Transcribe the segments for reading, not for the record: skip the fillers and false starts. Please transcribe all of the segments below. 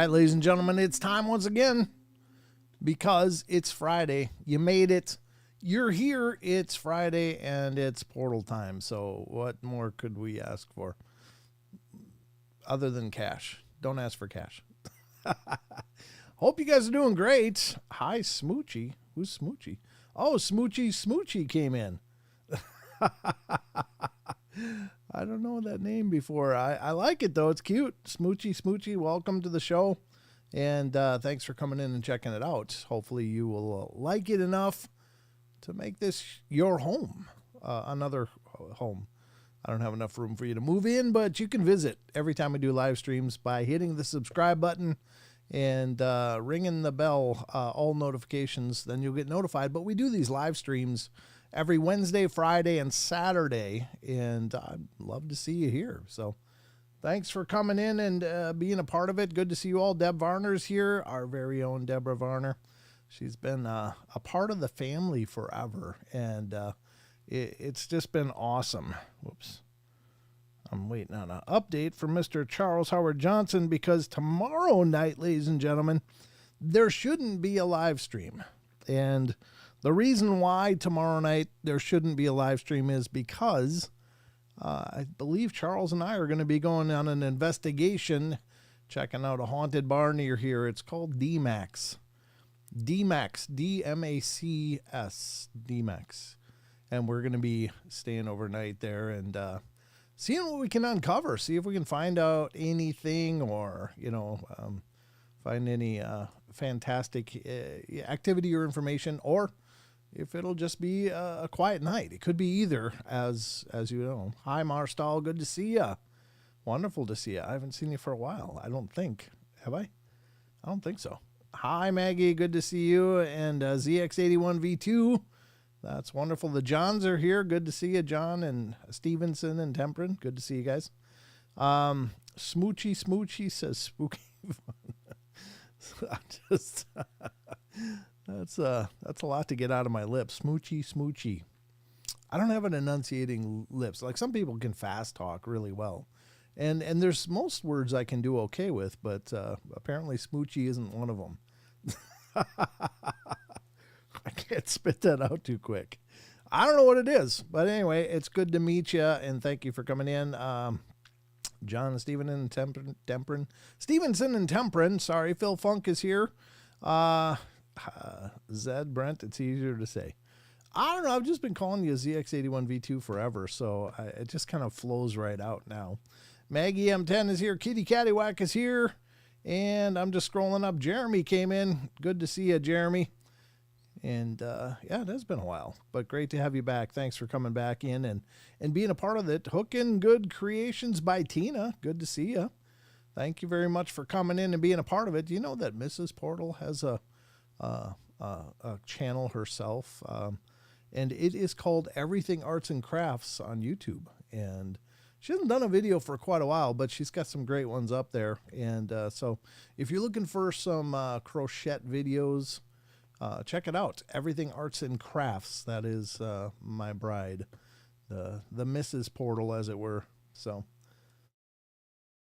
right, ladies and gentlemen, it's time once again because it's Friday. You made it. You're here. It's Friday and it's portal time. So what more could we ask for other than cash? Don't ask for cash. Hope you guys are doing great. Hi, Smoochy. Who's Smoochy? Oh, Smoochy came in. I don't know that name before. I like it, though. It's cute. Smoochy, welcome to the show. And thanks for coming in and checking it out. Hopefully you will like it enough to make this your home, another home. I don't have enough room for you to move in, but you can visit every time we do live streams by hitting the subscribe button and ringing the bell, all notifications. Then you'll get notified. But we do these live streams every Wednesday, Friday, and Saturday, and I'd love to see you here. So thanks for coming in and being a part of it. Good to see you all. Deb Varner's here, our very own Deborah Varner. She's been a part of the family forever, and it's just been awesome. Whoops. I'm waiting on an update from Mr. Charles Howard Johnson because tomorrow night, ladies and gentlemen, there shouldn't be a live stream. And the reason why tomorrow night there shouldn't be a live stream is because I believe Charles and I are going to be going on an investigation, checking out a haunted bar near here. It's called D-Max. D-Max, D-M-A-C-S, D-Max. And we're going to be staying overnight there and seeing what we can uncover, see if we can find out anything or, find any fantastic activity or information, or if it'll just be a quiet night. It could be either, as you know. Hi, Marstall. Good to see you. Wonderful to see you. I haven't seen you for a while, I don't think. Have I? I don't think so. Hi, Maggie. Good to see you. And ZX81V2. That's wonderful. The Johns are here. Good to see you, John and Stevenson and Temperin. Good to see you guys. Smoochy says spooky fun. That's a lot to get out of my lips. Smoochy. I don't have an enunciating lips. Like some people can fast talk really well. And there's most words I can do okay with, but apparently smoochy isn't one of them. I can't spit that out too quick. I don't know what it is, but anyway, it's good to meet you, and thank you for coming in. John, Stevenson, and Temperin. Stevenson and Temperin, sorry, Phil Funk is here. Zed, Brent, it's easier to say. I don't know, I've just been calling you ZX81V2 forever, so it just kind of flows right out now. Maggie M10 is here, Kitty Cattywhack is here, and I'm just scrolling up. Jeremy came in. Good to see you, Jeremy. And yeah, it has been a while, but great to have you back. Thanks for coming back in and being a part of it. Hookin' Good Creations by Tina. Good to see you. Thank you very much for coming in and being a part of it. Do you know that Mrs. Portal has a channel herself? And it is called Everything Arts and Crafts on YouTube. And she hasn't done a video for quite a while, but she's got some great ones up there. And so if you're looking for some crochet videos, check it out. Everything Arts and Crafts. That is my bride, the Mrs. Portal, as it were. So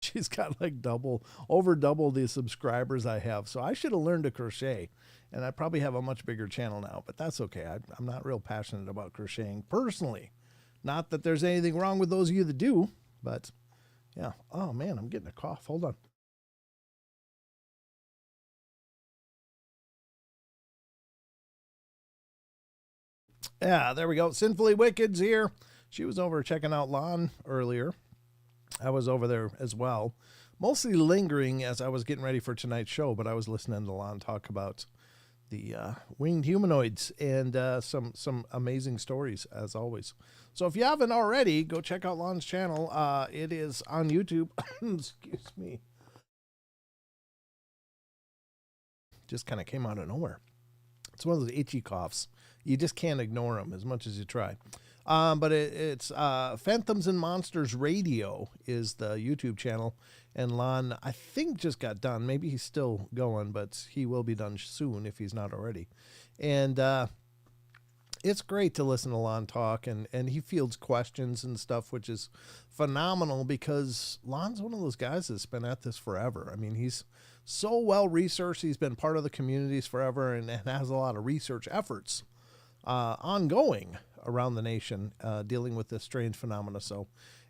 she's got like over double the subscribers I have. So I should have learned to crochet, and I probably have a much bigger channel now. But that's okay. I'm not real passionate about crocheting personally. Not that there's anything wrong with those of you that do, but yeah. Oh man, I'm getting a cough. Hold on. Yeah, there we go. Sinfully Wicked's here. She was over checking out Lon earlier. I was over there as well. Mostly lingering as I was getting ready for tonight's show, but I was listening to Lon talk about the winged humanoids and some amazing stories, as always. So if you haven't already, go check out Lon's channel. It is on YouTube. Excuse me. Just kind of came out of nowhere. It's one of those itchy coughs. You just can't ignore them as much as you try. But it's Phantoms and Monsters Radio is the YouTube channel. And Lon, I think, just got done. Maybe he's still going, but he will be done soon if he's not already. And it's great to listen to Lon talk. And he fields questions and stuff, which is phenomenal because Lon's one of those guys that's been at this forever. I mean, he's so well researched. He's been part of the communities forever and has a lot of research efforts ongoing around the nation dealing with this strange phenomena. So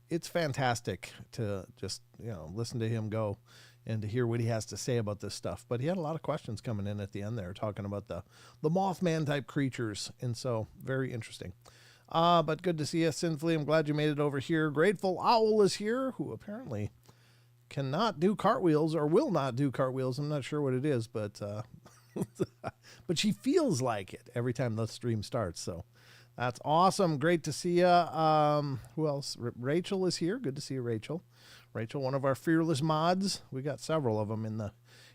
it's fantastic to just, listen to him go and to hear what he has to say about this stuff. But he had a lot of questions coming in at the end there talking about the Mothman type creatures. And so very interesting. But good to see you, Sinfully. I'm glad you made it over here. Grateful Owl is here, who apparently cannot do cartwheels or will not do cartwheels. I'm not sure what it is, but but she feels like it every time the stream starts. So that's awesome. Great to see you. Who else? Rachel is here. Good to see you, Rachel. Rachel, one of our fearless mods. We got several of them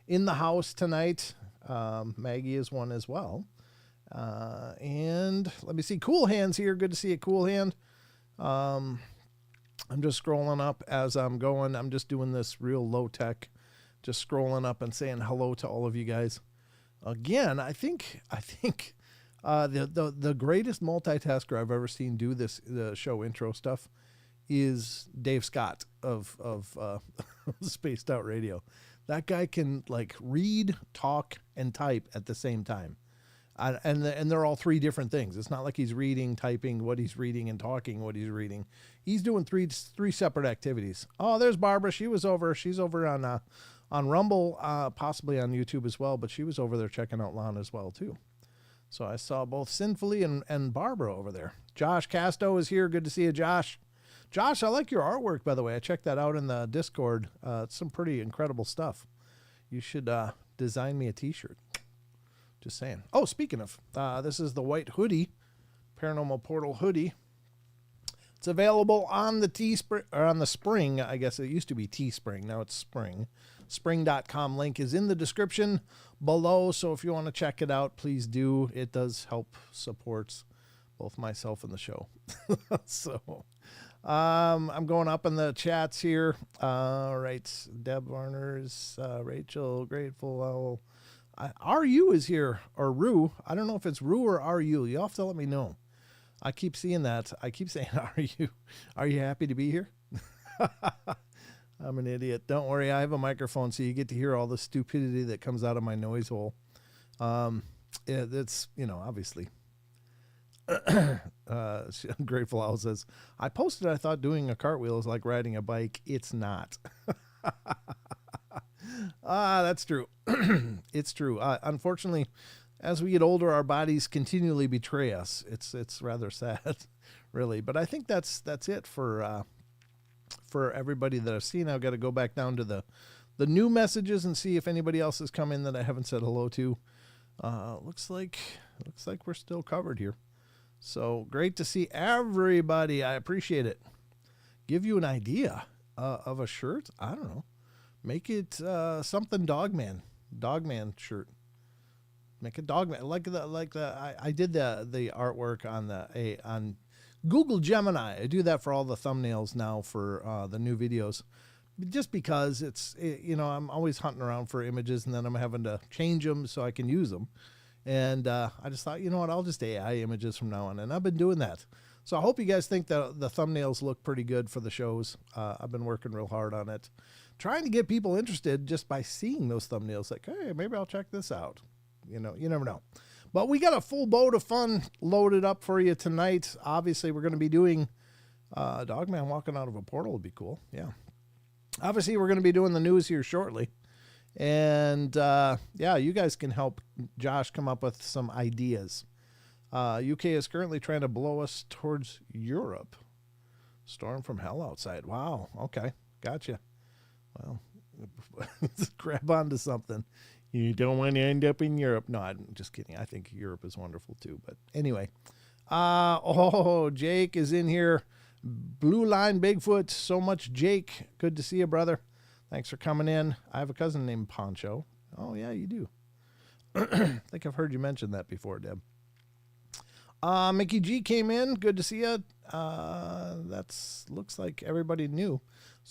in the house tonight. Maggie is one as well. And let me see. Cool Hand's here. Good to see you, Cool Hand. I'm just scrolling up as I'm going. I'm just doing this real low tech, just scrolling up and saying hello to all of you guys. Again, I think the greatest multitasker I've ever seen do the show intro stuff is Dave Scott of Spaced Out Radio. That guy can like read, talk, and type at the same time. And they're all three different things. It's not like he's reading, typing what he's reading, and talking what he's reading. He's doing three separate activities. Oh, there's Barbara. She's over on Rumble, possibly on YouTube as well, but she was over there checking out Lon as well too. So I saw both Sinfully and Barbara over there. Josh Casto is here. Good to see you, Josh. Josh, I like your artwork, by the way. I checked that out in the Discord. It's some pretty incredible stuff. You should design me a t-shirt. Just saying. Oh, speaking of, this is the white hoodie, Paranormal Portal hoodie. It's available on the on the Spring. I guess it used to be Teespring. Now it's Spring. Spring.com link is in the description below. So if you want to check it out, please do. It does help support both myself and the show. So I'm going up in the chats here. All right. Deb Warner's, Rachel, Grateful. RU is here, or Rue. I don't know if it's Rue or RU. You'll have to let me know. I keep seeing that. I keep saying, are you happy to be here? I'm an idiot. Don't worry. I have a microphone, so you get to hear all the stupidity that comes out of my noise hole. It's, obviously. Grateful Owl says, I posted, I thought doing a cartwheel is like riding a bike. It's not. That's true. It's true. Unfortunately, as we get older, our bodies continually betray us. It's rather sad, really. But I think that's it for everybody that I've seen. I've got to go back down to the new messages and see if anybody else has come in that I haven't said hello to. Looks like we're still covered here. So great to see everybody. I appreciate it. Give you an idea of a shirt. I don't know. Make it something Dogman shirt. Make it Dogman I did the artwork on Google Gemini. I do that for all the thumbnails now for the new videos, just because I'm always hunting around for images and then I'm having to change them so I can use them. And I just thought, I'll just AI images from now on, and I've been doing that. So I hope you guys think the thumbnails look pretty good for the shows. I've been working real hard on it, trying to get people interested just by seeing those thumbnails. Like, hey, maybe I'll check this out. You never know. But we got a full boat of fun loaded up for you tonight. Obviously, we're going to be doing Dogman walking out of a portal would be cool. Yeah. Obviously, we're going to be doing the news here shortly. And, you guys can help Josh come up with some ideas. UK is currently trying to blow us towards Europe. Storm from hell outside. Wow. Okay. Gotcha. Well, grab onto something. You don't want to end up in Europe. No, I'm just kidding. I think Europe is wonderful too. But anyway, Jake is in here. Blue Line Bigfoot. So much, Jake. Good to see you, brother. Thanks for coming in. I have a cousin named Poncho. Oh, yeah, you do. I think I've heard you mention that before, Deb. Mickey G came in. Good to see you. Looks like everybody knew.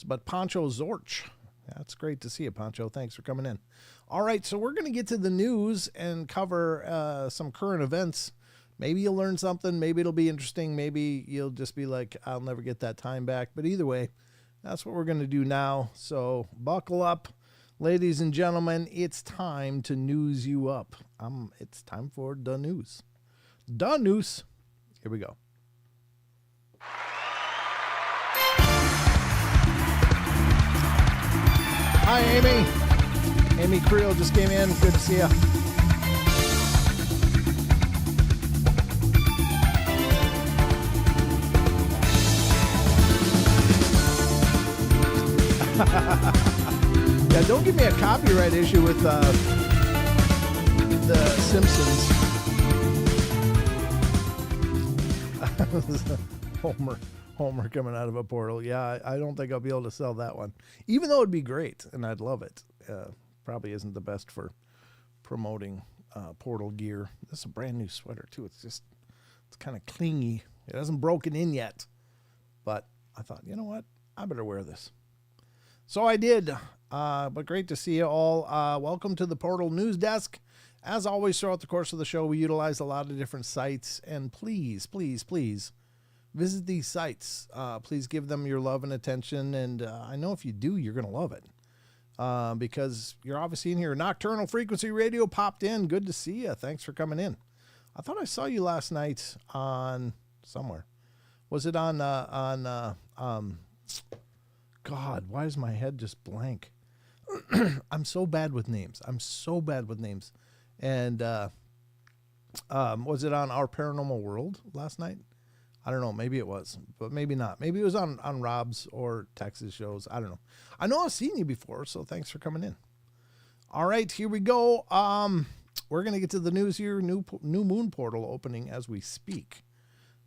But Poncho Zorch. That's great to see you, Poncho. Thanks for coming in. All right, so we're going to get to the news and cover some current events. Maybe you'll learn something. Maybe it'll be interesting. Maybe you'll just be like, I'll never get that time back. But either way, that's what we're going to do now. So buckle up. Ladies and gentlemen, it's time to news you up. It's time for the news. The news. Here we go. Hi, Amy. Amy Creel just came in. Good to see you. Yeah, don't give me a copyright issue with the Simpsons. Homer coming out of a portal. Yeah, I don't think I'll be able to sell that one, even though it'd be great and I'd love it. Probably isn't the best for promoting portal gear. This is a brand new sweater too. It's kind of clingy. It hasn't broken in yet, but I thought, you know what? I better wear this. So I did, but great to see you all. Welcome to the Portal News Desk. As always, throughout the course of the show, we utilize a lot of different sites, and please, please, please visit these sites. Please give them your love and attention, and I know if you do, you're going to love it because you're obviously in here. Nocturnal Frequency Radio popped in. Good to see you. Thanks for coming in. I thought I saw you last night on somewhere. Was it on God, why is my head just blank? I'm so bad with names. And was it on Our Paranormal World last night? I don't know. Maybe it was, but maybe not. Maybe it was on Rob's or Texas shows. I don't know. I know I've seen you before, so thanks for coming in. All right, here we go. We're going to get to the news here. New moon portal opening as we speak.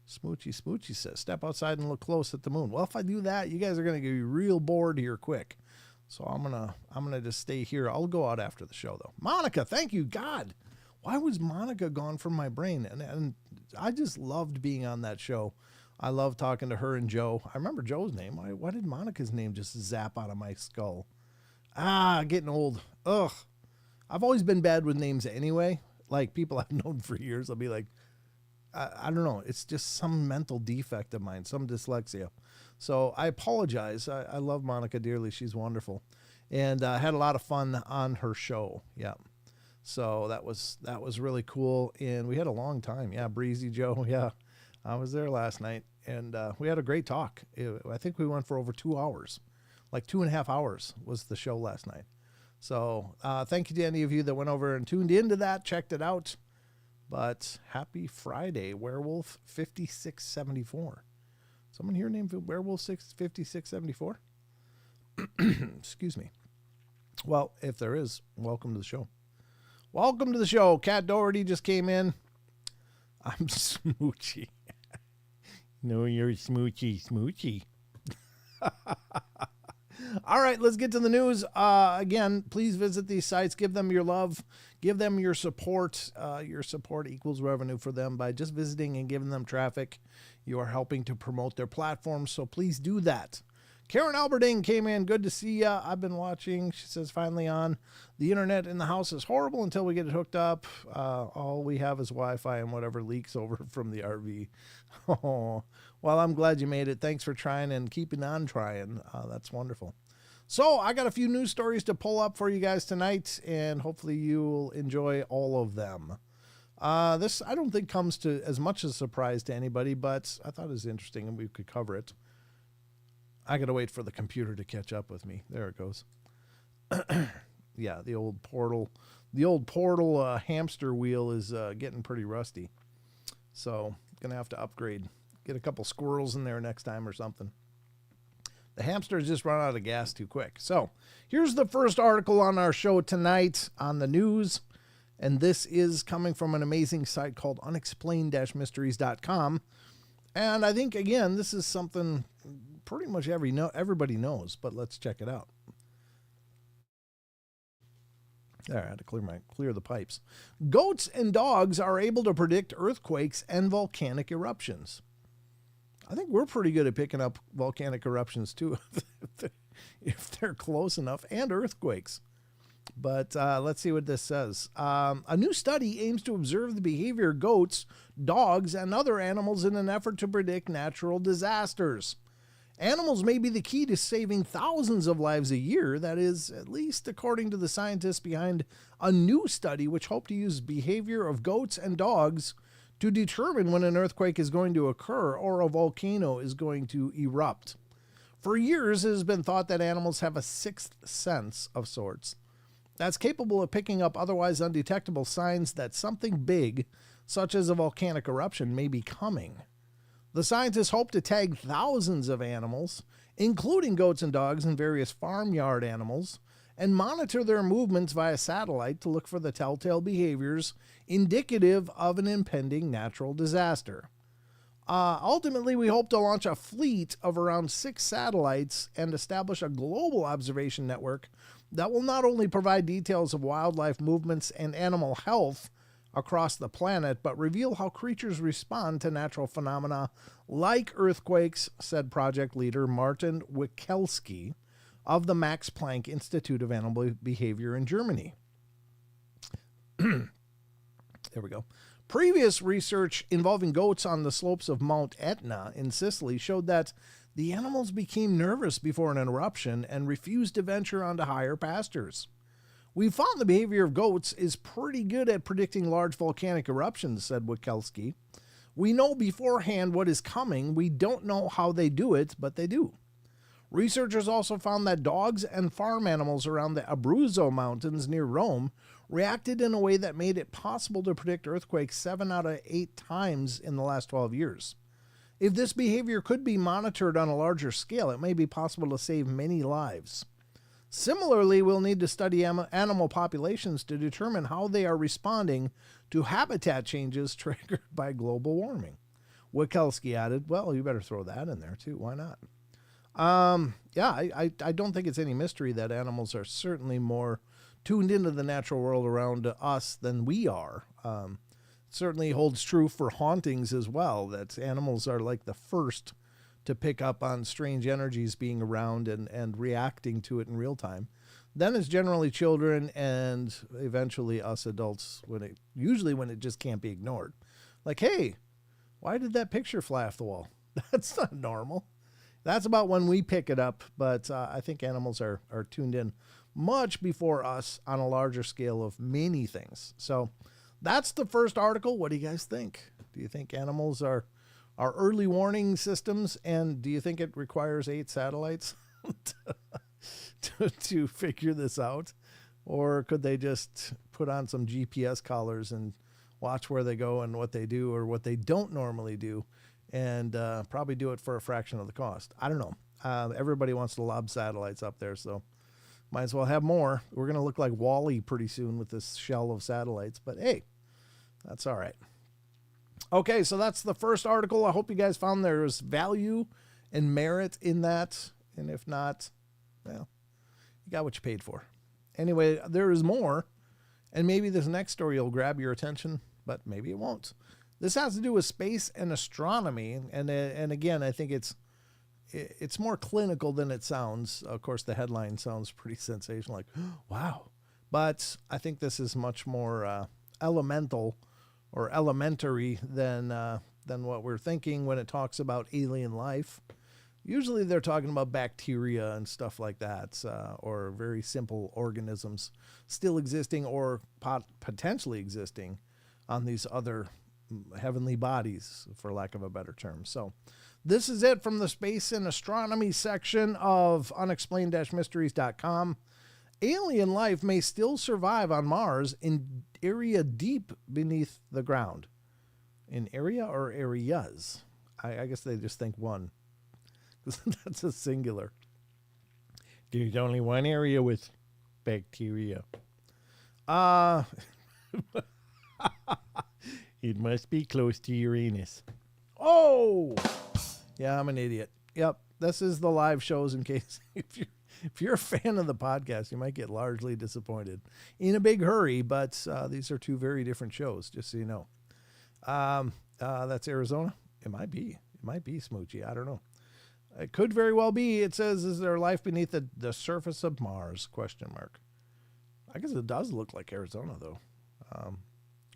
Smoochy says, step outside and look close at the moon. Well, if I do that, you guys are going to get real bored here quick. So I'm gonna just stay here. I'll go out after the show, though. Monica, thank you, God. Why was Monica gone from my brain? And I just loved being on that show. I love talking to her and Joe. I remember Joe's name. Why did Monica's name just zap out of my skull? Getting old. Ugh. I've always been bad with names anyway. Like people I've known for years, I'll be like, I don't know. It's just some mental defect of mine, some dyslexia. So I apologize. I love Monica dearly. She's wonderful. And I had a lot of fun on her show. Yeah. So that was really cool. And we had a long time. Yeah. Breezy Joe. Yeah. I was there last night and we had a great talk. I think we went for over 2 hours, like 2.5 hours was the show last night. So thank you to any of you that went over and tuned into that, checked it out. But happy Friday, Werewolf 5674. Someone here named Werewolf 5674? Excuse me. Well, if there is, welcome to the show. Welcome to the show. Kat Doherty just came in. I'm Smoochy. No, you're Smoochy. All right, let's get to the news. Again, please visit these sites. Give them your love. Give them your support. Your support equals revenue for them. By just visiting and giving them traffic, you are helping to promote their platforms, so please do that. Karen Alberding came in. Good to see ya. I've been watching. She says, finally on. The internet in the house is horrible until we get it hooked up. All we have is Wi-Fi and whatever leaks over from the RV. Oh, well, I'm glad you made it. Thanks for trying and keeping on trying. That's wonderful. So I got a few news stories to pull up for you guys tonight, and hopefully you'll enjoy all of them. This, I don't think, comes to as much as a surprise to anybody, but I thought it was interesting and we could cover it. I got to wait for the computer to catch up with me. There it goes. Yeah, the old portal hamster wheel is getting pretty rusty. So going to have to upgrade. Get a couple squirrels in there next time or something. The hamsters just run out of gas too quick. So here's the first article on our show tonight on the news. And this is coming from an amazing site called unexplained-mysteries.com. And I think, again, this is something pretty much everybody knows, but let's check it out. There, I had to clear the pipes. Goats and dogs are able to predict earthquakes and volcanic eruptions. I think we're pretty good at picking up volcanic eruptions too, if they're close enough, and earthquakes. But let's see what this says. A new study aims to observe the behavior of goats, dogs, and other animals in an effort to predict natural disasters. Animals may be the key to saving thousands of lives a year. That is, at least according to the scientists behind a new study which hope to use behavior of goats and dogs to determine when an earthquake is going to occur or a volcano is going to erupt. For years, it has been thought that animals have a sixth sense of sorts that's capable of picking up otherwise undetectable signs that something big, such as a volcanic eruption, may be coming. The scientists hope to tag thousands of animals, including goats and dogs and various farmyard animals, and monitor their movements via satellite to look for the telltale behaviors indicative of an impending natural disaster. Ultimately, we hope to launch a fleet of around 6 satellites and establish a global observation network that will not only provide details of wildlife movements and animal health across the planet, but reveal how creatures respond to natural phenomena like earthquakes, said project leader Martin Wikelski of the Max Planck Institute of Animal Behavior in Germany. There we go. Previous research involving goats on the slopes of Mount Etna in Sicily showed that the animals became nervous before an eruption and refused to venture onto higher pastures. We found the behavior of goats is pretty good at predicting large volcanic eruptions, said Wikelski. We know beforehand what is coming. We don't know how they do it, but they do. Researchers also found that dogs and farm animals around the Abruzzo Mountains near Rome reacted in a way that made it possible to predict earthquakes 7 out of 8 times in the last 12 years. If this behavior could be monitored on a larger scale, it may be possible to save many lives. Similarly, we'll need to study animal populations to determine how they are responding to habitat changes triggered by global warming. Wikelski added, well, you better throw that in there too. Why not? I don't think it's any mystery that animals are certainly more tuned into the natural world around us than we are. Certainly holds true for hauntings as well, that animals are like the first to pick up on strange energies being around and reacting to it in real time. Then it's generally children and eventually us adults when it just can't be ignored. Like, hey, why did that picture fly off the wall? That's not normal. That's about when we pick it up, but I think animals are tuned in much before us on a larger scale of many things. So that's the first article. What do you guys think? Do you think animals are early warning systems, and do you think it requires 8 satellites to figure this out? Or could they just put on some GPS collars and watch where they go and what they do or what they don't normally do, and probably do it for a fraction of the cost? I don't know. Everybody wants to lob satellites up there, so might as well have more. We're going to look like Wall-E pretty soon with this shell of satellites, but hey, that's all right. Okay, so that's the first article. I hope you guys found there was value and merit in that. And if not, well, you got what you paid for. Anyway, there is more. And maybe this next story will grab your attention, but maybe it won't. This has to do with space and astronomy. And again, I think it's more clinical than it sounds. Of course, the headline sounds pretty sensational, like, wow. But I think this is much more elemental or elementary than what we're thinking when it talks about alien life. Usually they're talking about bacteria and stuff like that, or very simple organisms still existing or potentially existing on these other heavenly bodies, for lack of a better term. So this is it from the space and astronomy section of unexplained-mysteries.com. Alien life may still survive on Mars in area deep beneath the ground. In area or areas? I guess they just think one. That's a singular. There's only one area with bacteria. It must be close to Uranus. Oh! Yeah, I'm an idiot. Yep, this is the live shows in case if you're a fan of the podcast, you might get largely disappointed in a big hurry, but these are 2 very different shows, just so you know. That's Arizona. It might be Smoochie. I don't know. It could very well be. It says, is there life beneath the surface of Mars? ? I guess it does look like Arizona, though.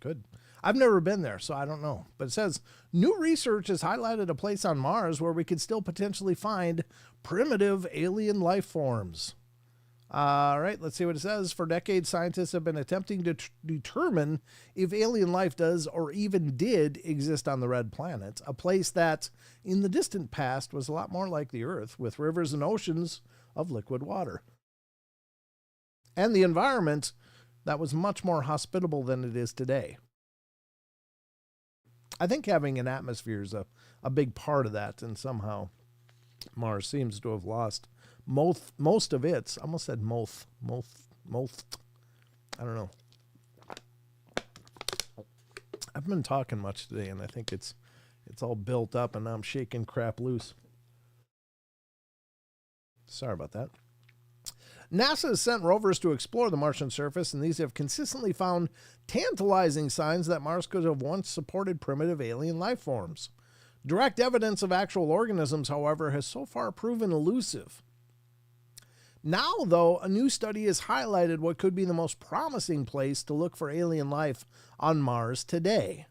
Good. I've never been there, so I don't know. But it says, new research has highlighted a place on Mars where we could still potentially find primitive alien life forms. All right, let's see what it says. For decades, scientists have been attempting to determine if alien life does or even did exist on the red planet, a place that, in the distant past, was a lot more like the Earth, with rivers and oceans of liquid water. And the environment that was much more hospitable than it is today. I think having an atmosphere is a big part of that, and somehow Mars seems to have lost most of its. I almost said most. I don't know. I've been talking much today, and I think it's all built up, and now I'm shaking crap loose. Sorry about that. NASA has sent rovers to explore the Martian surface, and these have consistently found tantalizing signs that Mars could have once supported primitive alien life forms. Direct evidence of actual organisms, however, has so far proven elusive. Now, though, a new study has highlighted what could be the most promising place to look for alien life on Mars today.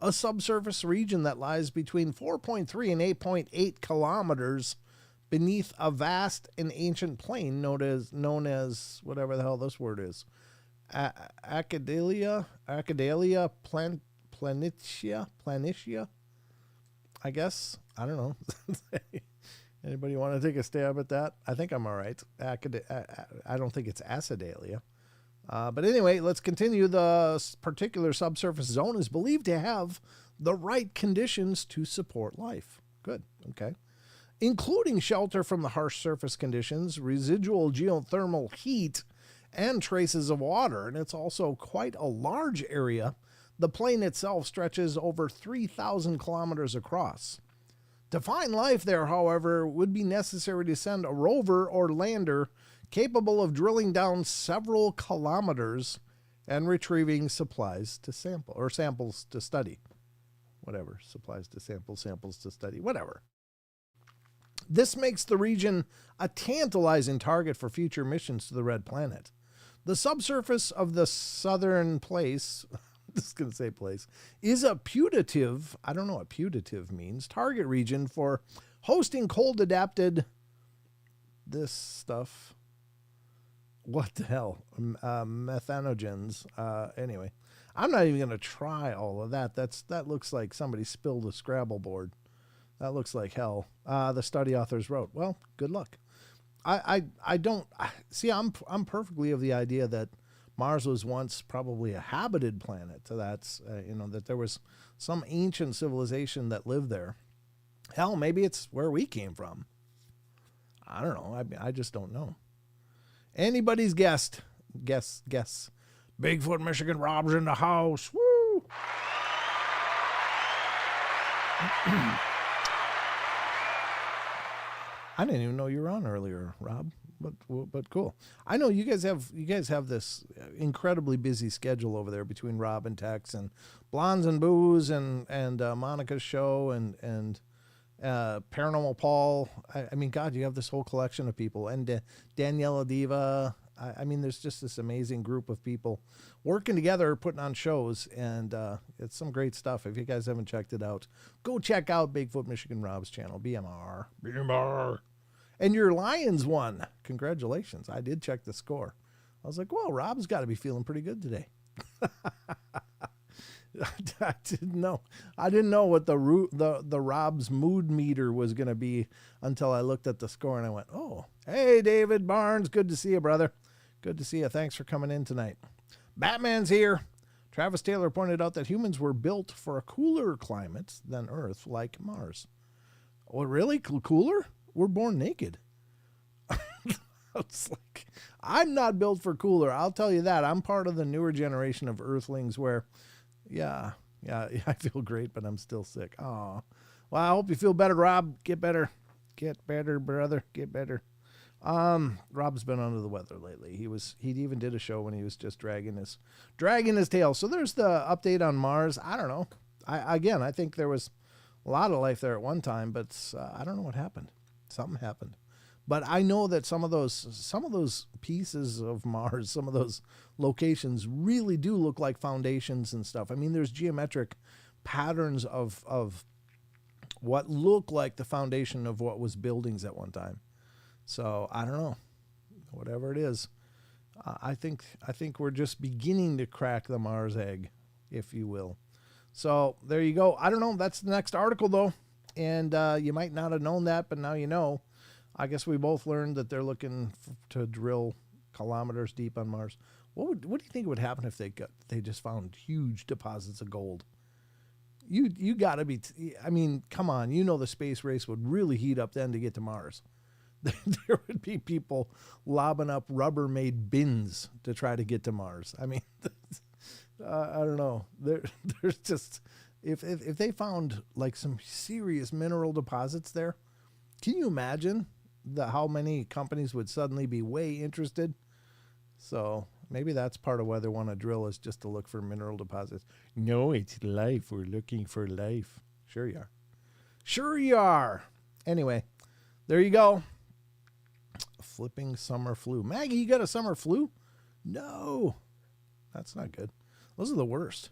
A subsurface region that lies between 4.3 and 8.8 kilometers beneath a vast and ancient plain known as whatever the hell this word is. Acadelia planitia, I guess. I don't know. Anybody want to take a stab at that? I think I'm all right. I don't think it's Acidalia. But anyway, let's continue. The particular subsurface zone is believed to have the right conditions to support life. Good. Okay. Including shelter from the harsh surface conditions, residual geothermal heat, and traces of water. And it's also quite a large area. The plain itself stretches over 3,000 kilometers across. To find life there, however, would be necessary to send a rover or lander capable of drilling down several kilometers and retrieving samples to study. Whatever, supplies to samples to study, whatever. This makes the region a tantalizing target for future missions to the Red Planet. The subsurface of the southern place, is a putative, I don't know what putative means, target region for hosting cold-adapted, this stuff, what the hell, methanogens. Anyway, I'm not even going to try all of that. That looks like somebody spilled a Scrabble board. That looks like hell. The study authors wrote, well, good luck. I don't see. I'm perfectly of the idea that Mars was once probably a habited planet. So that's that there was some ancient civilization that lived there. Hell, maybe it's where we came from. I don't know. I just don't know. Anybody's guess. Bigfoot, Michigan, Rob's in the house. Woo! I didn't even know you were on earlier, Rob, but cool. I know you guys have this incredibly busy schedule over there between Rob and Tex and Blondes and Booze and Monica's show and Paranormal Paul. I mean, God, you have this whole collection of people and Daniela Diva. I mean, there's just this amazing group of people working together, putting on shows, and it's some great stuff. If you guys haven't checked it out, go check out Bigfoot Michigan Rob's channel, BMR. And your Lions won. Congratulations. I did check the score. I was like, well, Rob's got to be feeling pretty good today. I didn't know what the Rob's mood meter was going to be until I looked at the score and I went, oh, hey, David Barnes. Good to see you, brother. Good to see you. Thanks for coming in tonight. Batman's here. Travis Taylor pointed out that humans were built for a cooler climate than Earth, like Mars. Oh, really? Cooler? We're born naked. It's like, I'm not built for cooler. I'll tell you that. I'm part of the newer generation of Earthlings where, yeah, I feel great, but I'm still sick. Oh, well, I hope you feel better, Rob. Get better. Get better, brother. Get better. Rob's been under the weather lately. He even did a show when he was just dragging his tail. So there's the update on Mars. I don't know. I think there was a lot of life there at one time, but I don't know what happened. Something happened. But I know that some of those pieces of Mars, some of those locations really do look like foundations and stuff. I mean, there's geometric patterns of what look like the foundation of what was buildings at one time. So I don't know, whatever it is. I think we're just beginning to crack the Mars egg, if you will. So there you go. I don't know. That's the next article, though. And you might not have known that, but now you know. I guess we both learned that they're looking to drill kilometers deep on Mars. What do you think would happen if they just found huge deposits of gold? You got to be. I mean, come on. You know the space race would really heat up then to get to Mars. There would be people lobbing up Rubbermaid bins to try to get to Mars. I mean, I don't know. There's just if they found like some serious mineral deposits there, can you imagine how many companies would suddenly be way interested? So maybe that's part of why they want to drill, is just to look for mineral deposits. No, it's life. We're looking for life. Sure you are. Sure you are. Anyway, there you go. Flipping summer flu. Maggie, you got a summer flu? No. That's not good. Those are the worst.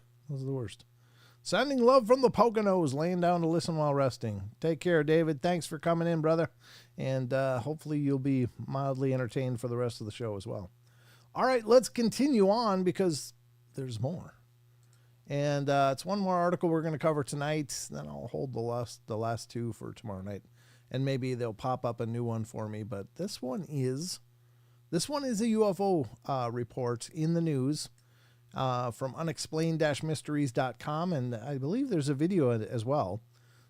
Sending love from the Poconos, laying down to listen while resting. Take care, David. Thanks for coming in, brother. And hopefully you'll be mildly entertained for the rest of the show as well. All right, let's continue on because there's more. And it's one more article we're going to cover tonight. Then I'll hold the last two for tomorrow night. And maybe they'll pop up a new one for me. But this one is a UFO report in the news from unexplained-mysteries.com. And I believe there's a video as well.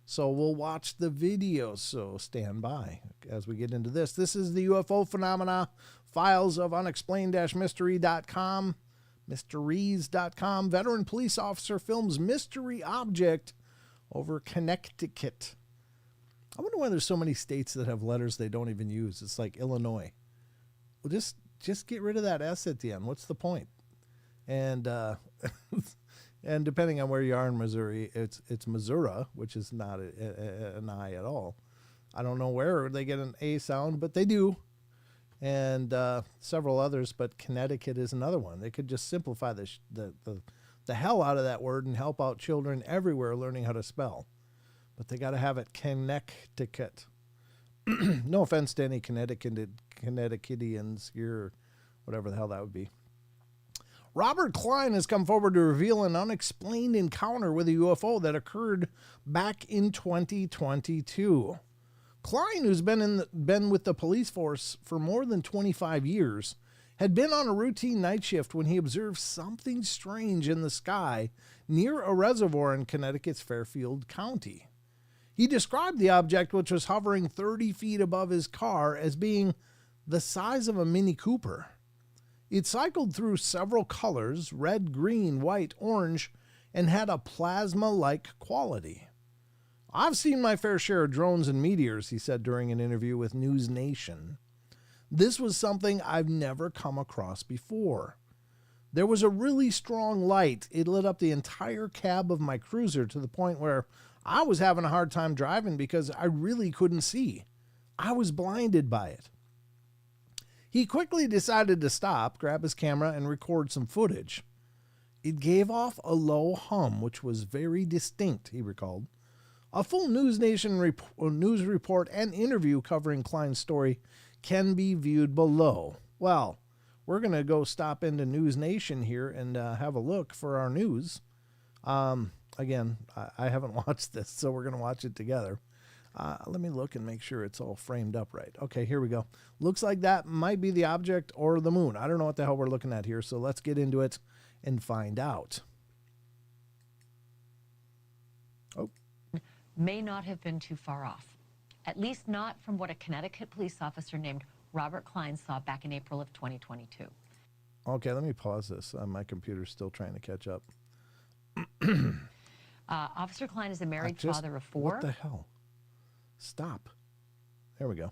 So we'll watch the video. So stand by as we get into this. This is the UFO phenomena files of unexplained-mystery.com. Mysteries.com. Veteran police officer films mystery object over Connecticut. I wonder why there's so many states that have letters they don't even use. It's like Illinois. Well, just get rid of that S at the end. What's the point? And and depending on where you are in Missouri, it's Missouri, which is not an I at all. I don't know where they get an A sound, but they do. And several others, but Connecticut is another one. They could just simplify the hell out of that word and help out children everywhere learning how to spell. But they got to have it Connecticut. No offense to any Connecticutians here, whatever the hell that would be. Robert Klein has come forward to reveal an unexplained encounter with a UFO that occurred back in 2022. Klein, who's been with the police force for more than 25 years, had been on a routine night shift when he observed something strange in the sky near a reservoir in Connecticut's Fairfield County. He described the object, which was hovering 30 feet above his car, as being the size of a Mini Cooper. It cycled through several colors, red, green, white, orange, and had a plasma-like quality. I've seen my fair share of drones and meteors, he said during an interview with News Nation. This was something I've never come across before. There was a really strong light. It lit up the entire cab of my cruiser to the point where I was having a hard time driving because I really couldn't see. I was blinded by it. He quickly decided to stop, grab his camera, and record some footage. It gave off a low hum, which was very distinct, he recalled. A full News Nation news report and interview covering Klein's story can be viewed below. Well, we're going to go stop into News Nation here and have a look for our news. Again, I haven't watched this, so we're going to watch it together. Let me look and make sure it's all framed up right. Okay, here we go. Looks like that might be the object or the moon. I don't know what the hell we're looking at here, so let's get into it and find out. Oh. May not have been too far off, at least not from what a Connecticut police officer named Robert Klein saw back in April of 2022. Okay, let me pause this. My computer's still trying to catch up. Officer Klein is a married father of four. What the hell? Stop. There we go.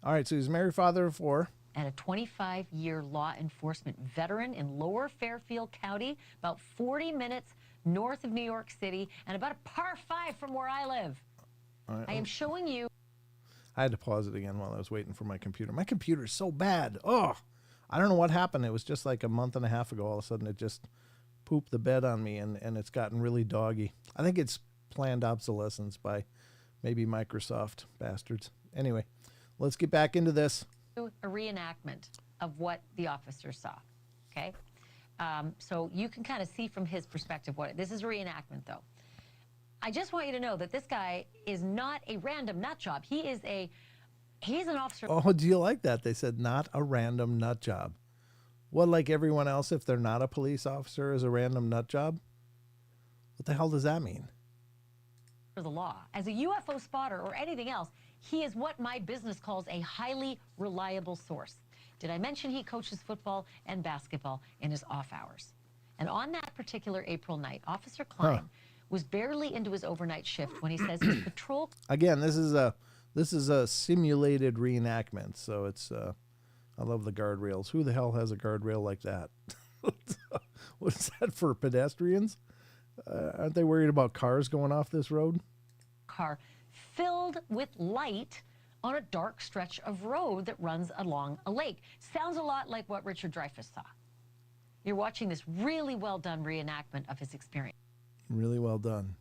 All right, so he's a married father of four. And a 25-year law enforcement veteran in Lower Fairfield County, about 40 minutes north of New York City, and about a par 5 from where I live. All right, I am showing you. I had to pause it again while I was waiting for my computer. My computer's so bad. Oh, I don't know what happened. It was just like a month and a half ago. All of a sudden, it just pooped the bed on me, and it's gotten really doggy. I think it's planned obsolescence by maybe Microsoft bastards. Anyway, let's get back into this. A reenactment of what the officer saw, okay? So you can kind of see from his perspective this is a reenactment, though. I just want you to know that this guy is not a random nut job. He's an officer. Oh, do you like that? They said not a random nut job. Well, like everyone else, if they're not a police officer, is a random nut job? What the hell does that mean? For the law. As a UFO spotter or anything else, he is what my business calls a highly reliable source. Did I mention he coaches football and basketball in his off hours? And on that particular April night, Officer Klein was barely into his overnight shift when he says his patrol. Again, this is a simulated reenactment, so it's I love the guardrails. Who the hell has a guardrail like that? What is that for, pedestrians? Aren't they worried about cars going off this road? Car filled with light on a dark stretch of road that runs along a lake. Sounds a lot like what Richard Dreyfuss saw. You're watching this really well done reenactment of his experience. Really well done.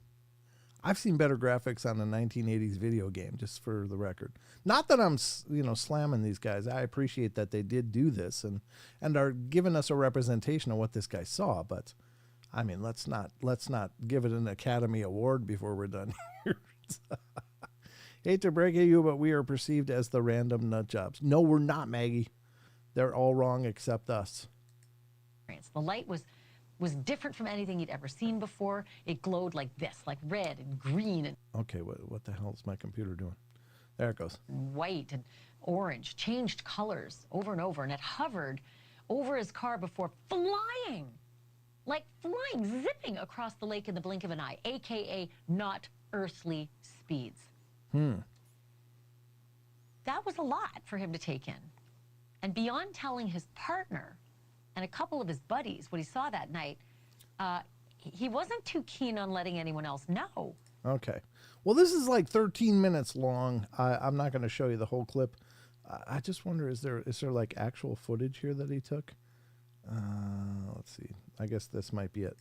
I've seen better graphics on a 1980s video game, just for the record. Not that I'm, slamming these guys. I appreciate that they did do this and are giving us a representation of what this guy saw. But, I mean, let's not give it an Academy Award before we're done here. Hate to break it to you, but we are perceived as the random nut jobs. No, we're not, Maggie. They're all wrong except us. The light was different from anything you'd ever seen before. It glowed like this, like red and green and okay, what the hell is my computer doing? There it goes. white and orange, changed colors over and over, and it hovered over his car before flying, zipping across the lake in the blink of an eye, aka not earthly speeds. That was a lot for him to take in. And beyond telling his partner and a couple of his buddies what he saw that night, he wasn't too keen on letting anyone else know. Okay. Well, this is like 13 minutes long. I'm not going to show you the whole clip. I just wonder, is there like actual footage here that he took? Let's see. I guess this might be it.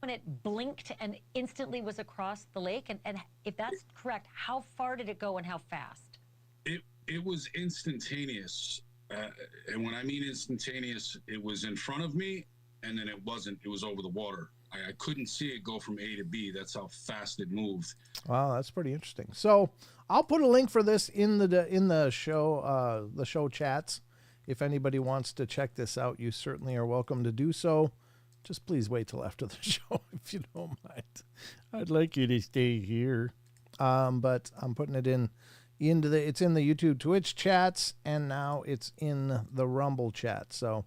When it blinked and instantly was across the lake, and if that's correct, how far did it go and how fast? It was instantaneous. And when I mean instantaneous, it was in front of me, and then it wasn't. It was over the water. I couldn't see it go from A to B. That's how fast it moved. Wow, that's pretty interesting. So I'll put a link for this in the show chats. If anybody wants to check this out, you certainly are welcome to do so. Just please wait till after the show if you don't mind. I'd like you to stay here. But I'm putting it it's in the YouTube Twitch chats, and now it's in the Rumble chat. So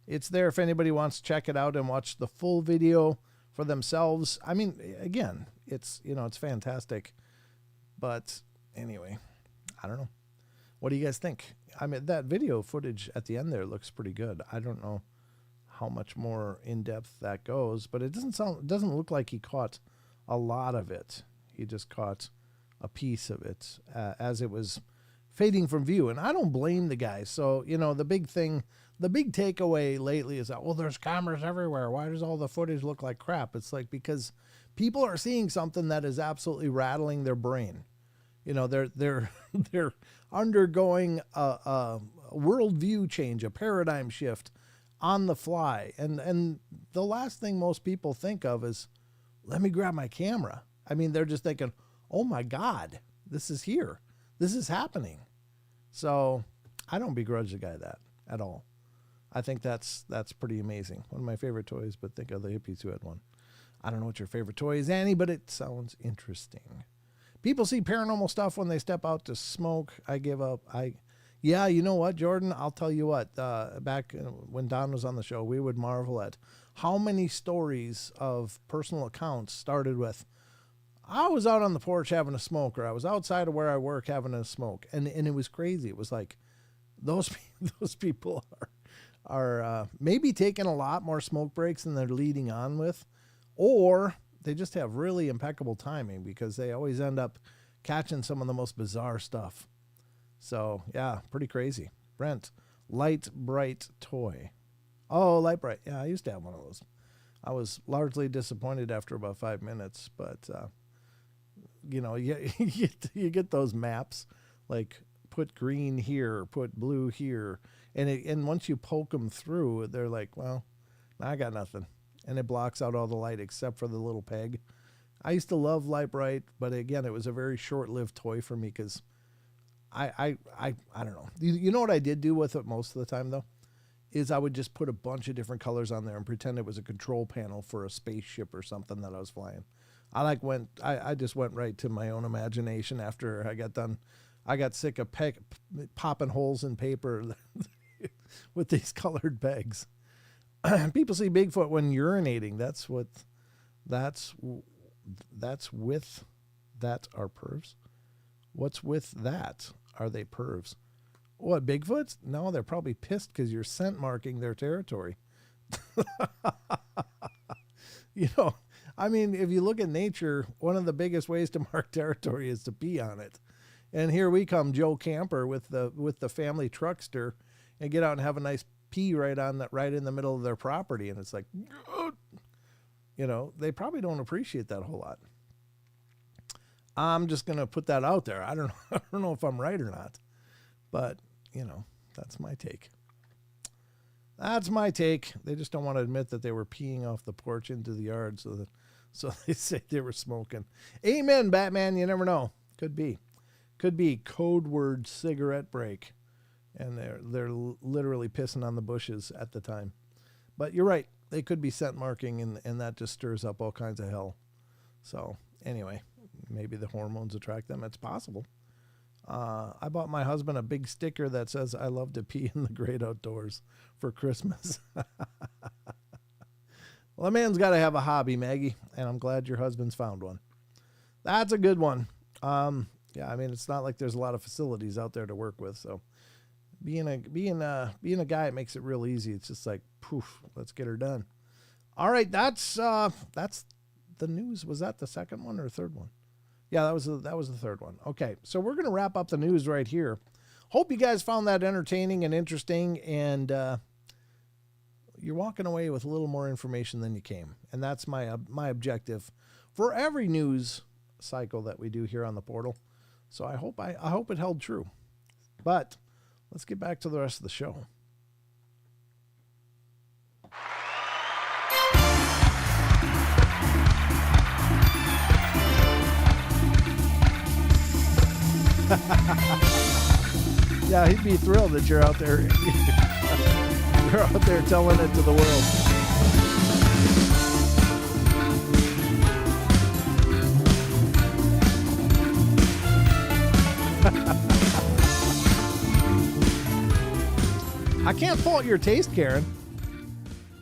it's there if anybody wants to check it out and watch the full video for themselves. I mean, again, it's fantastic. But anyway, I don't know. What do you guys think? I mean, that video footage at the end there looks pretty good. I don't know how much more in depth that goes, but it doesn't look like he caught a lot of it. He just caught a piece of it as it was fading from view. And I don't blame the guy. So, the big takeaway lately is that, well, there's cameras everywhere. Why does all the footage look like crap? It's like, because people are seeing something that is absolutely rattling their brain. They're undergoing a worldview change, a paradigm shift on the fly. And the last thing most people think of is, let me grab my camera. I mean, they're just thinking, oh my God, this is here. This is happening. So I don't begrudge the guy that at all. I think that's pretty amazing. One of my favorite toys, but think of the hippies who had one. I don't know what your favorite toy is, Annie, but it sounds interesting. People see paranormal stuff when they step out to smoke. I give up. Yeah, you know what, Jordan? I'll tell you what. Back when Don was on the show, we would marvel at how many stories of personal accounts started with, I was out on the porch having a smoke, or I was outside of where I work having a smoke. And it was crazy. It was like those people are maybe taking a lot more smoke breaks than they're leading on with, or they just have really impeccable timing because they always end up catching some of the most bizarre stuff. So, yeah, pretty crazy. Brent, Light Bright toy. Oh, Light Bright. Yeah, I used to have one of those. I was largely disappointed after about 5 minutes, but, you know, you get those maps, like put green here, put blue here. And once you poke them through, they're like, well, I got nothing. And it blocks out all the light except for the little peg. I used to love Light Bright, but again, it was a very short-lived toy for me because I don't know. You know what I did do with it most of the time, though? Is I would just put a bunch of different colors on there and pretend it was a control panel for a spaceship or something that I was flying. I just went right to my own imagination after I got done. I got sick of popping holes in paper with these colored pegs. People see Bigfoot when urinating. That's with that are pervs. What's with that? Are they pervs? What, Bigfoots? No, they're probably pissed because you're scent marking their territory. You know, I mean, if you look at nature, one of the biggest ways to mark territory is to pee on it. And here we come, Joe Camper with the family truckster, and get out and have a nice pee right in the middle of their property, and it's like, you know, they probably don't appreciate that a whole lot. I'm just gonna put that out there. I don't know if I'm right or not, but you know, that's my take. That's my take. They just don't want to admit that they were peeing off the porch into the yard, so they say they were smoking. Amen, Batman. You never know. Could be code word cigarette break, and they're literally pissing on the bushes at the time. But you're right. They could be scent marking, and that just stirs up all kinds of hell. So anyway, maybe the hormones attract them. It's possible. I bought my husband a big sticker that says, "I love to pee in the great outdoors" for Christmas. Well, a man's got to have a hobby, Maggie, and I'm glad your husband's found one. That's a good one. Yeah, I mean, it's not like there's a lot of facilities out there to work with, so being a guy, it makes it real easy. It's just like, poof, let's get her done. All right, that's the news. Was that the second one or third one? Yeah, that was the third one. Okay, so we're going to wrap up the news right here. Hope you guys found that entertaining and interesting, and you're walking away with a little more information than you came. And that's my objective for every news cycle that we do here on the portal. So I hope it held true. But let's get back to the rest of the show. Yeah, he'd be thrilled that you're out there. You're out there telling it to the world. I can't fault your taste, Karen.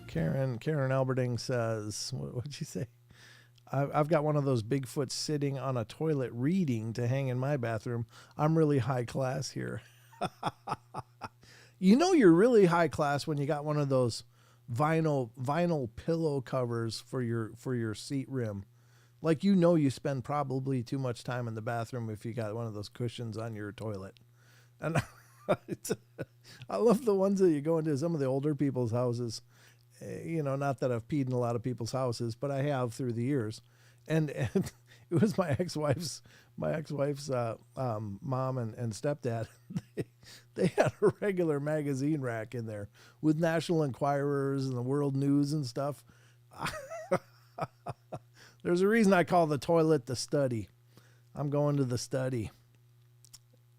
Karen Alberding says, what'd she say? I've got one of those Bigfoot sitting on a toilet reading to hang in my bathroom. I'm really high class here. You know you're really high class when you got one of those vinyl pillow covers for your seat rim. Like, you know, you spend probably too much time in the bathroom if you got one of those cushions on your toilet. And I love the ones that you go into some of the older people's houses. You know, not that I've peed in a lot of people's houses, but I have through the years. And it was my ex-wife's mom and stepdad. They had a regular magazine rack in there with National Enquirers and the World News and stuff. There's a reason I call the toilet the study. I'm going to the study.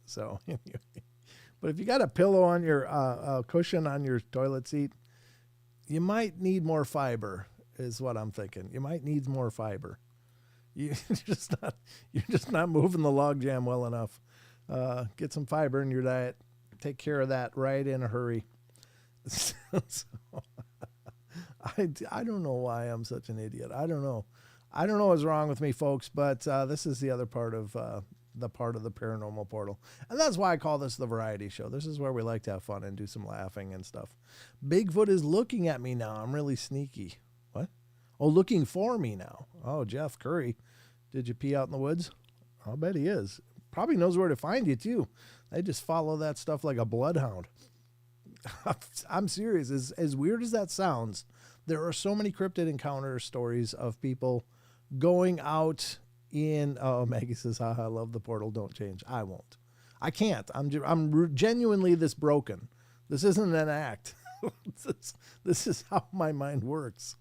So, but if you got a pillow on your cushion on your toilet seat, you might need more fiber, is what I'm thinking. You might need more fiber. You're just not moving the logjam well enough. Get some fiber in your diet. Take care of that right in a hurry. So, I don't know why I'm such an idiot. I don't know what's wrong with me, folks. But this is the other part of the Paranormal Portal, and that's why I call this the variety show. This is where we like to have fun and do some laughing and stuff. Bigfoot is looking at me now. I'm really sneaky. What? Oh, looking for me now. Oh, Jeff Curry, did you pee out in the woods? I'll bet he is. Probably knows where to find you too. They just follow that stuff like a bloodhound. I'm serious. As weird as that sounds, there are so many cryptid encounter stories of people going out in. Oh, Maggie says, "Haha, I love the portal. Don't change." I won't. I can't. I'm genuinely this broken. This isn't an act. This is how my mind works.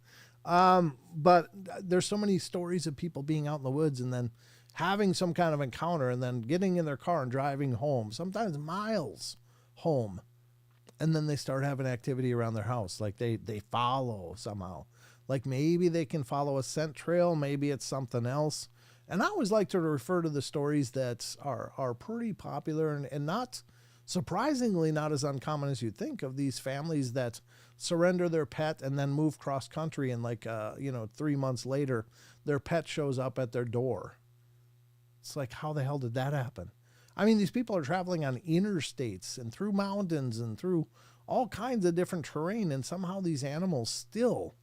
But there's so many stories of people being out in the woods and then having some kind of encounter and then getting in their car and driving home, sometimes miles home. And then they start having activity around their house. Like they follow somehow. Like maybe they can follow a scent trail. Maybe it's something else. And I always like to refer to the stories that are pretty popular and not surprisingly not as uncommon as you'd think, of these families that surrender their pet and then move cross country. And 3 months later, their pet shows up at their door. It's like, how the hell did that happen? I mean, these people are traveling on interstates and through mountains and through all kinds of different terrain. And somehow these animals still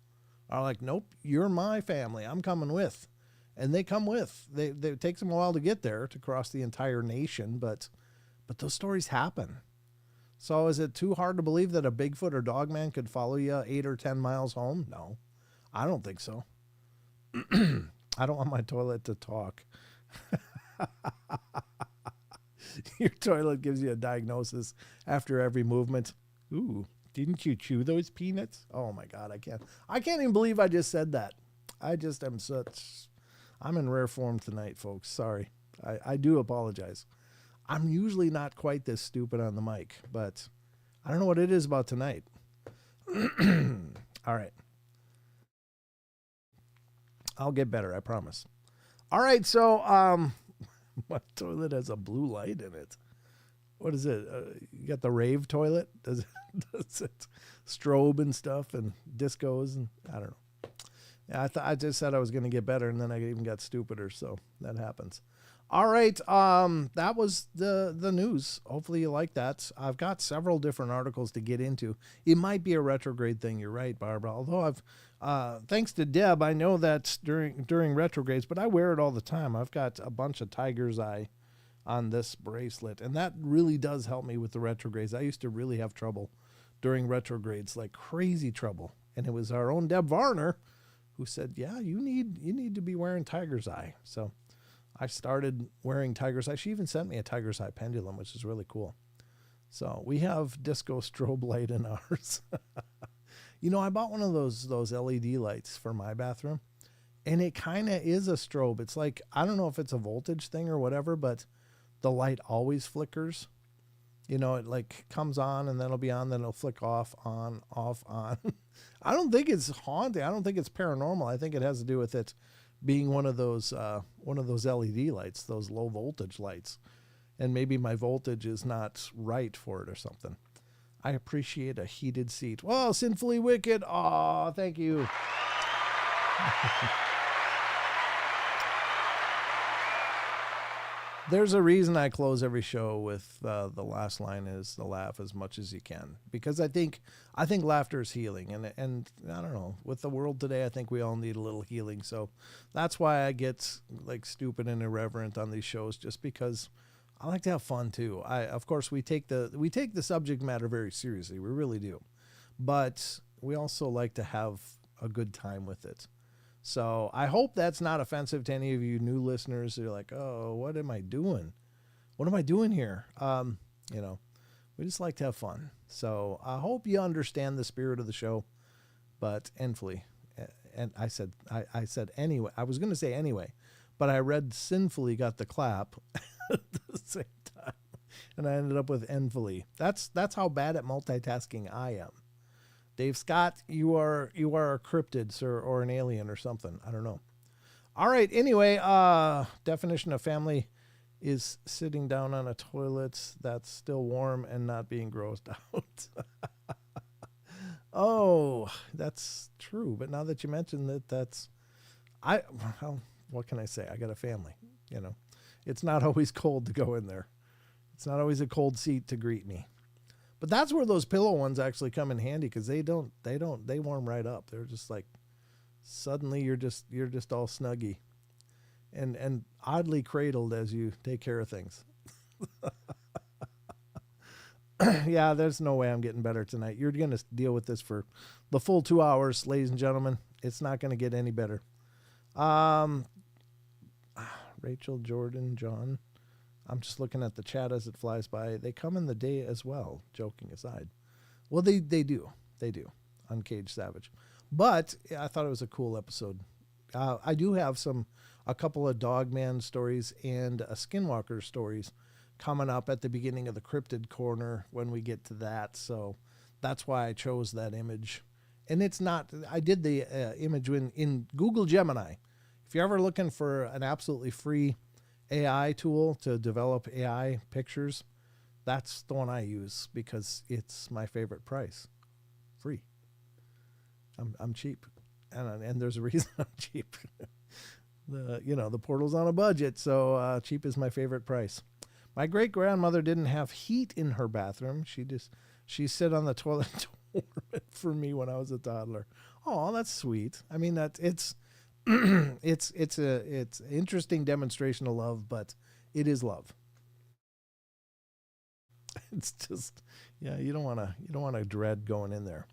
are like, nope, you're my family. I'm coming with. And they come with. It takes them a while to get there, to cross the entire nation. But those stories happen. So is it too hard to believe that a Bigfoot or Dogman could follow you 8 or 10 miles home? No, I don't think so. I don't want my toilet to talk. Your toilet gives you a diagnosis after every movement. Ooh, didn't you chew those peanuts? Oh my God, I can't even believe I just said that. I'm in rare form tonight, folks. Sorry. I do apologize. I'm usually not quite this stupid on the mic, but I don't know what it is about tonight. All right. I'll get better, I promise. All right, so my toilet has a blue light in it. What is it? You got the rave toilet? Does it strobe and stuff and discos and I don't know. Yeah, I just said I was going to get better, and then I even got stupider, so that happens. All right, that was the news. Hopefully you like that. I've got several different articles to get into. It might be a retrograde thing. You're right, Barbara. Although thanks to Deb, I know that during retrogrades, but I wear it all the time. I've got a bunch of tiger's eye on this bracelet, and that really does help me with the retrogrades. I used to really have trouble during retrogrades, like crazy trouble. And it was our own Deb Varner who said, yeah, you need to be wearing tiger's eye. So I started wearing tiger's eye. She even sent me a tiger's eye pendulum, which is really cool. So we have disco strobe light in ours. I bought one of those LED lights for my bathroom, and it kind of is a strobe. It's like, I don't know if it's a voltage thing or whatever, but the light always flickers. It like comes on and then it'll be on, then it'll flick off, on, off, on. I don't think it's haunting. I don't think it's paranormal. I think it has to do with it being one of those LED lights, those low voltage lights. And maybe my voltage is not right for it or something. I appreciate a heated seat. Well, Sinfully Wicked. Aw, thank you. There's a reason I close every show with the last line is the laugh as much as you can, because I think laughter is healing, and I don't know, with the world today, I think we all need a little healing. So that's why I get like stupid and irreverent on these shows, just because I like to have fun too. Of course we take the subject matter very seriously, we really do, but we also like to have a good time with it. So I hope that's not offensive to any of you new listeners. You're like, oh, what am I doing? What am I doing here? We just like to have fun. So I hope you understand the spirit of the show. But Enfully, and I said anyway. I was going to say anyway, but I read sinfully got the clap at the same time, and I ended up with Enfully. That's how bad at multitasking I am. Dave Scott, you are a cryptid, sir, or an alien or something. I don't know. All right. Anyway, definition of family is sitting down on a toilet that's still warm and not being grossed out. Oh, that's true. But now that you mentioned that, what can I say? I got a family. It's not always cold to go in there. It's not always a cold seat to greet me. But that's where those pillow ones actually come in handy, because they warm right up. They're just like, suddenly you're just all snuggy. and oddly cradled as you take care of things. Yeah, there's no way I'm getting better tonight. You're going to deal with this for the full 2 hours, ladies and gentlemen. It's not going to get any better. Rachel, Jordan, John. I'm just looking at the chat as it flies by. They come in the day as well, joking aside. Well, they do. They do. Uncaged Savage. But I thought it was a cool episode. I do have a couple of Dogman stories and a Skinwalker stories coming up at the beginning of the Cryptid Corner when we get to that. So that's why I chose that image. And it's not, I did the image in Google Gemini. If you're ever looking for an absolutely free AI tool to develop AI pictures, that's the one I use because it's my favorite price. Free. I'm cheap. And there's a reason I'm cheap. The portal's on a budget, so cheap is my favorite price. My great-grandmother didn't have heat in her bathroom. She sit on the toilet for me when I was a toddler. Oh, that's sweet. I mean, it's it's interesting demonstration of love, but it is love. It's just, yeah, you don't want to dread going in there.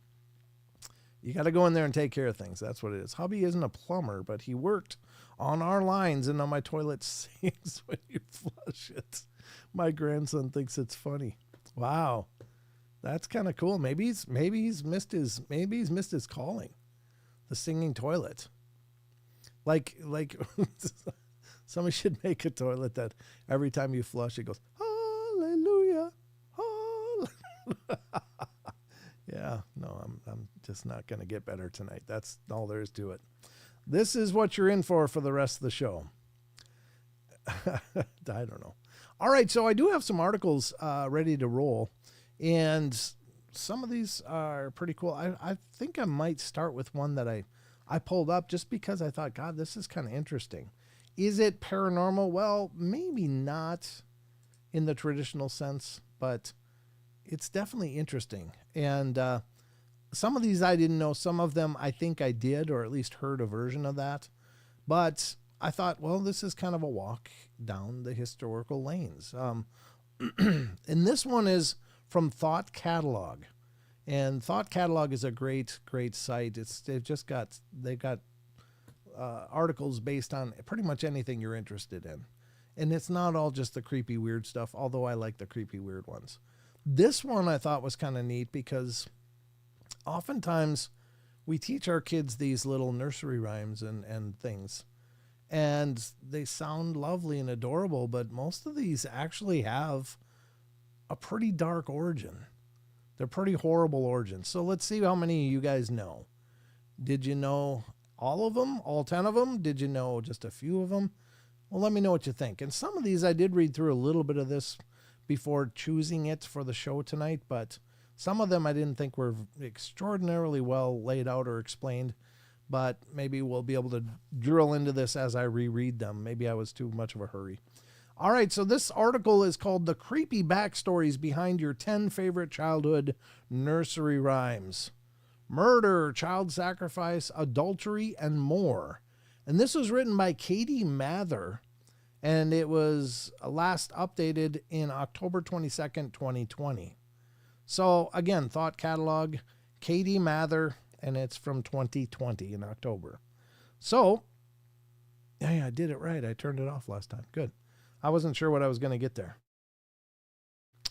You got to go in there and take care of things. That's what it is. Hubby isn't a plumber, but he worked on our lines and on my toilet sings when you flush it. My grandson thinks it's funny. Wow. That's kind of cool. Maybe he's missed his calling. The singing toilet. Like somebody should make a toilet that every time you flush it goes, hallelujah. Hallelujah. Yeah, no, I'm just not going to get better tonight. That's all there is to it. This is what you're in for the rest of the show. I don't know. All right, so I do have some articles ready to roll, and some of these are pretty cool. I think I might start with one that I pulled up just because I thought, God, this is kind of interesting. Is it paranormal? Well, maybe not in the traditional sense, but it's definitely interesting. And some of these I didn't know. Some of them I think I did, or at least heard a version of that. But I thought, well, this is kind of a walk down the historical lanes. And this one is from Thought Catalog. And Thought Catalog is a great, great site. They've got articles based on pretty much anything you're interested in. And it's not all just the creepy, weird stuff, although I like the creepy, weird ones. This one I thought was kind of neat because oftentimes we teach our kids these little nursery rhymes and things, and they sound lovely and adorable, but most of these actually have a pretty dark origin. They're pretty horrible origins. So let's see how many of you guys know. Did you know all of them? All 10 of them? Did you know just a few of them? Well, let me know what you think. And some of these, I did read through a little bit of this before choosing it for the show tonight, but some of them I didn't think were extraordinarily well laid out or explained, but maybe we'll be able to drill into this as I reread them. Maybe I was too much of a hurry. All right, so this article is called The Creepy Backstories Behind Your 10 Favorite Childhood Nursery Rhymes. Murder, child sacrifice, adultery, and more. And this was written by Katie Mather, and it was last updated in October 22nd, 2020. So again, Thought Catalog, Katie Mather, and it's from 2020 in October. So, yeah, I did it right. I turned it off last time. Good. I wasn't sure what I was going to get there.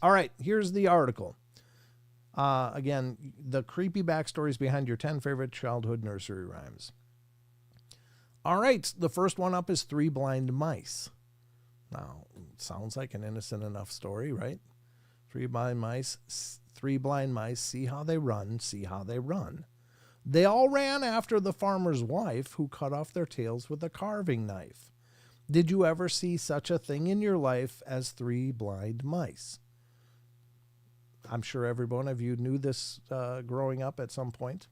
All right, here's the article. Again, the creepy backstories behind your 10 favorite childhood nursery rhymes. All right, the first one up is Three Blind Mice. Now, sounds like an innocent enough story, right? Three blind mice, see how they run, see how they run. They all ran after the farmer's wife, who cut off their tails with a carving knife. Did you ever see such a thing in your life as three blind mice? I'm sure every one of you knew this growing up at some point.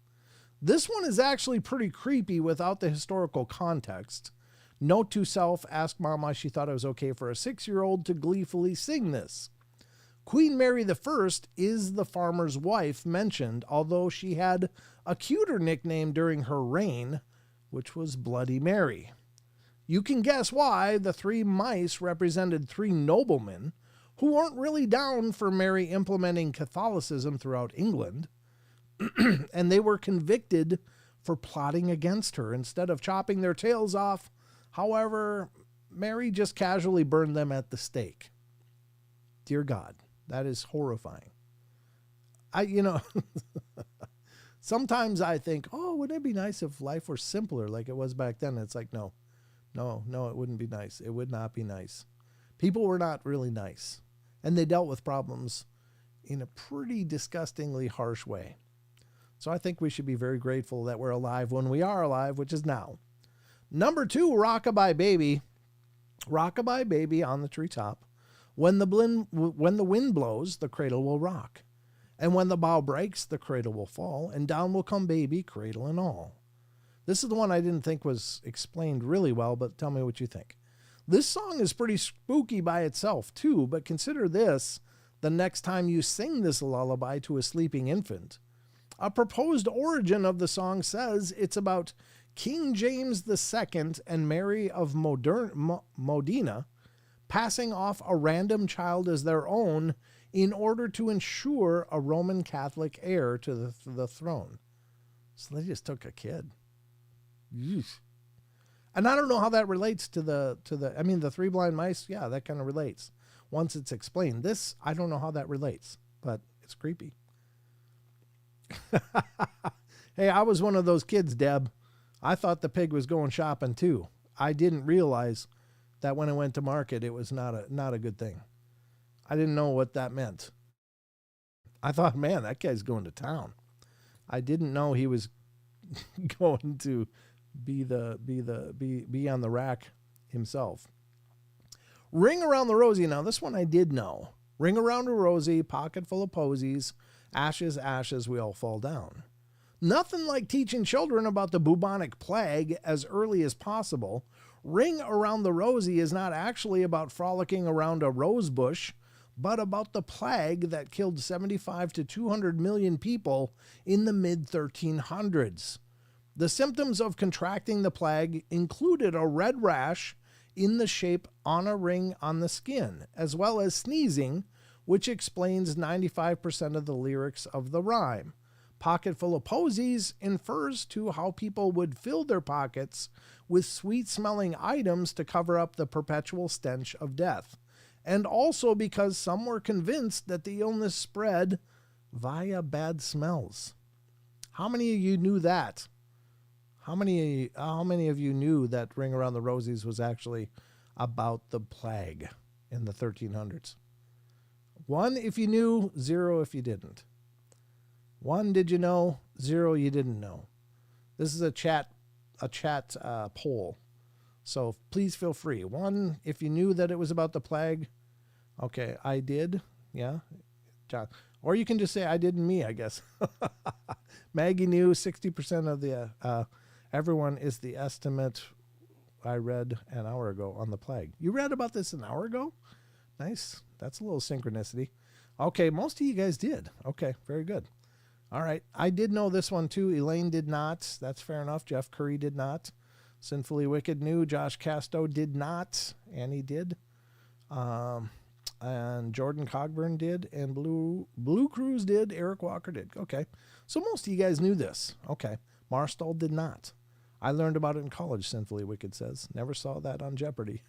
This one is actually pretty creepy without the historical context. Note to self, ask Mom why she thought it was okay for a 6-year-old to gleefully sing this. Queen Mary I is the farmer's wife mentioned, although she had a cuter nickname during her reign, which was Bloody Mary. You can guess why the 3 mice represented 3 noblemen who weren't really down for Mary implementing Catholicism throughout England, and they were convicted for plotting against her instead of chopping their tails off. However, Mary just casually burned them at the stake. Dear God, that is horrifying. Sometimes I think, oh, wouldn't it be nice if life were simpler like it was back then? It's like, no, it wouldn't be nice. It would not be nice. People were not really nice, and they dealt with problems in a pretty disgustingly harsh way. So I think we should be very grateful that we're alive when we are alive, which is now. Number 2, Rockabye Baby. Rockabye Baby on the treetop. When the wind blows, the cradle will rock. And when the bough breaks, the cradle will fall, and down will come baby, cradle and all. This is the one I didn't think was explained really well, but tell me what you think. This song is pretty spooky by itself, too, but consider this the next time you sing this lullaby to a sleeping infant. A proposed origin of the song says it's about King James II and Mary of Modena passing off a random child as their own in order to ensure a Roman Catholic heir to the throne. So they just took a kid. Yeesh. And I don't know how that relates to the 3 blind mice. Yeah, that kind of relates. Once it's explained. This, I don't know how that relates, but it's creepy. Hey, I was one of those kids, Deb. I thought the pig was going shopping too. I didn't realize that when it went to market, it was not a good thing. I didn't know what that meant. I thought, man, that guy's going to town. I didn't know he was going to be on the rack himself. Ring Around the Rosie. Now, this one I did know. Ring around a rosy, pocket full of posies, ashes, ashes, we all fall down. Nothing like teaching children about the bubonic plague as early as possible. Ring Around the Rosie is not actually about frolicking around a rose bush, but about the plague that killed 75 to 200 million people in the mid-1300s. The symptoms of contracting the plague included a red rash in the shape on a ring on the skin, as well as sneezing, which explains 95% of the lyrics of the rhyme. Pocket full of posies infers to how people would fill their pockets with sweet-smelling items to cover up the perpetual stench of death, and also because some were convinced that the illness spread via bad smells. How many of you knew that? How many of you knew that Ring Around the Rosies was actually about the plague in the 1300s? 1 if you knew, 0 if you didn't. 1, did you know? 0, you didn't know. This is a chat poll. So please feel free. 1, if you knew that it was about the plague. Okay, I did. Yeah. John. Or you can just say I didn't, me, I guess. Maggie knew. 60% of the everyone is the estimate I read an hour ago on the plague. You read about this an hour ago? Nice. That's a little synchronicity. Okay, most of you guys did. Okay, very good. All right, I did know this one too. Elaine did not. That's fair enough. Jeff Curry did not. Sinfully Wicked knew. Josh Casto did not. Annie did. And Jordan Cogburn did. And Blue Cruise did. Eric Walker did. Okay, so most of you guys knew this. Okay, Marstall did not. I learned about it in college, Sinfully Wicked says. Never saw that on Jeopardy.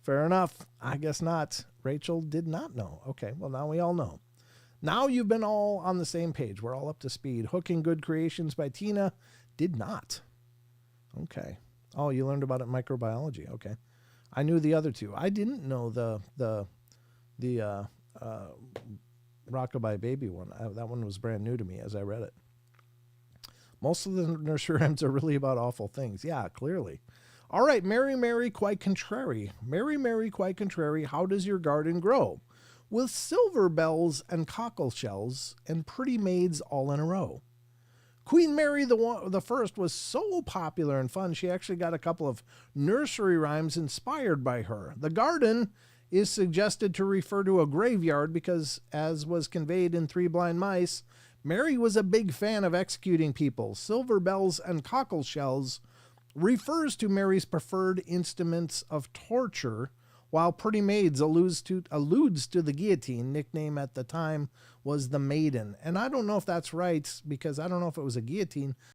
Fair enough. I guess not. Rachel did not know. Okay, well, now we all know. Now you've been all on the same page. We're all up to speed. Hooking Good Creations by Tina did not. Okay. Oh, you learned about it in microbiology. Okay. I knew the other two. I didn't know the Rockabye Baby one. That one was brand new to me as I read it. Most of the nursery rhymes are really about awful things. Yeah, clearly. All right, Mary, Mary, quite contrary. Mary, Mary, quite contrary, how does your garden grow? With silver bells and cockle shells and pretty maids all in a row. Queen Mary the First was so popular and fun, she actually got a couple of nursery rhymes inspired by her. The garden is suggested to refer to a graveyard because, as was conveyed in 3 Blind Mice, Mary was a big fan of executing people. Silver bells and cockle shells refers to Mary's preferred instruments of torture, while Pretty Maids alludes to the guillotine. Nickname at the time was the Maiden. And I don't know if that's right, because I don't know if it was a guillotine,